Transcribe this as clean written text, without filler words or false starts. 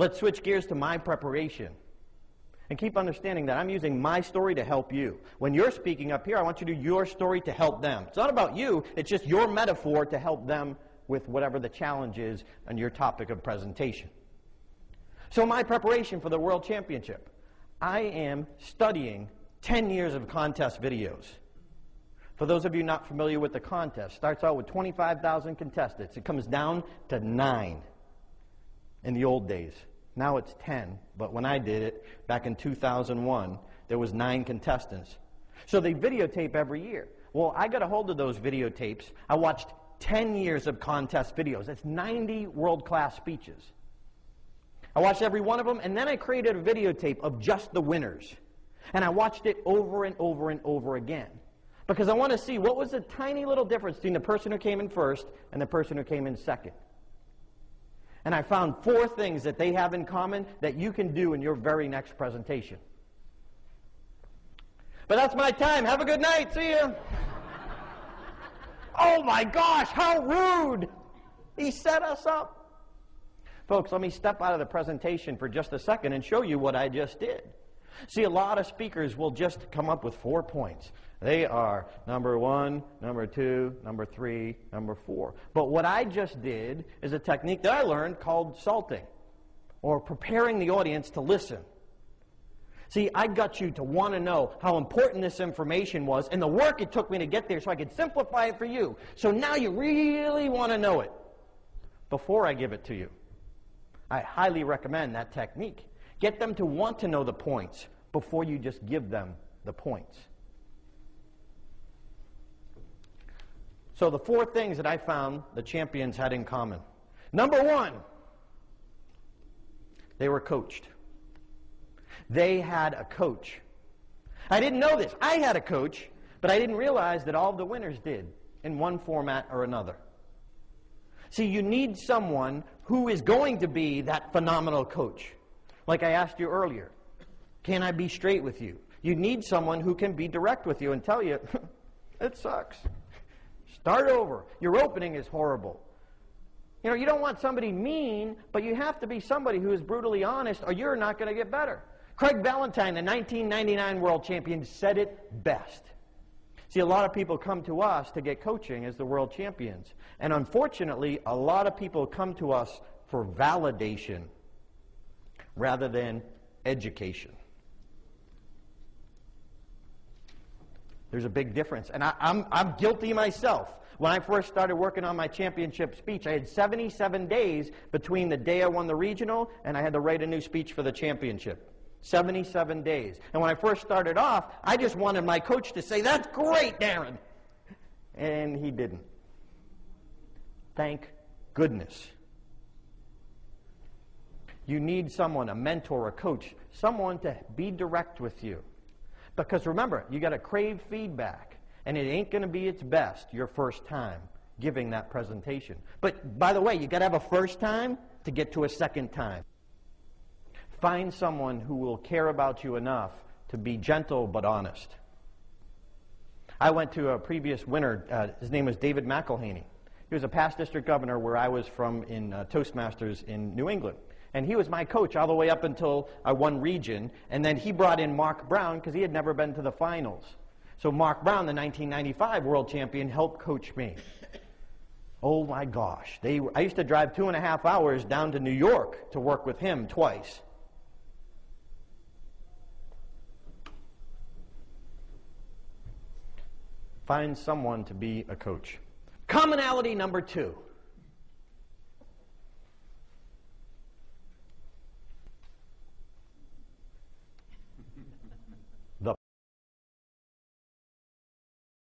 Let's switch gears to my preparation. And keep understanding that I'm using my story to help you. When you're speaking up here, I want you to do your story to help them. It's not about you, it's just your metaphor to help them with whatever the challenge is on your topic of presentation. So my preparation for the World Championship, I am studying 10 years of contest videos. For those of you not familiar with the contest, starts out with 25,000 contestants. It comes down to 9 in the old days. Now it's 10, but when I did it back in 2001, there was 9 contestants. So they videotape every year. Well, I got a hold of those videotapes. I watched 10 years of contest videos. That's 90 world-class speeches. I watched every one of them, and then I created a videotape of just the winners. And I watched it over and over and over again. Because I want to see what was the tiny little difference between the person who came in first and the person who came in second. And I found 4 things that they have in common that you can do in your very next presentation. But that's my time. Have a good night. See you. Oh my gosh, how rude! He set us up. Folks, let me step out of the presentation for just a second and show you what I just did. See, a lot of speakers will just come up with 4 points. They are number 1, number 2, number 3, number 4. But what I just did is a technique that I learned called salting, or preparing the audience to listen. See, I got you to want to know how important this information was and the work it took me to get there so I could simplify it for you. So now you really want to know it before I give it to you. I highly recommend that technique. Get them to want to know the points before you just give them the points. So the 4 things that I found the champions had in common. Number 1, they were coached. They had a coach. I didn't know this. I had a coach, but I didn't realize that all of the winners did in one format or another. See, you need someone who is going to be that phenomenal coach. Like I asked you earlier, can I be straight with you? You need someone who can be direct with you and tell you, it sucks. Start over. Your opening is horrible. You know, you don't want somebody mean, but you have to be somebody who is brutally honest or you're not going to get better. Craig Valentine, the 1999 world champion, said it best. See, a lot of people come to us to get coaching as the world champions. And unfortunately, a lot of people come to us for validation rather than education. There's a big difference. And I'm guilty myself. When I first started working on my championship speech, I had 77 days between the day I won the regional and I had to write a new speech for the championship. 77 days. And when I first started off, I just wanted my coach to say, "That's great, Darren." And he didn't. Thank goodness. You need someone, a mentor, a coach, someone to be direct with you. Because remember, you got to crave feedback, and it ain't going to be its best your first time giving that presentation. But by the way, you got to have a first time to get to a second time. Find someone who will care about you enough to be gentle but honest. I went to a previous winner. His name was David McElhaney. He was a past district governor where I was from in Toastmasters in New England. And he was my coach all the way up until I won region. And then he brought in Mark Brown because he had never been to the finals. So Mark Brown, the 1995 world champion, helped coach me. Oh my gosh. I used to drive 2.5 hours down to New York to work with him twice. Find someone to be a coach. Commonality number 2.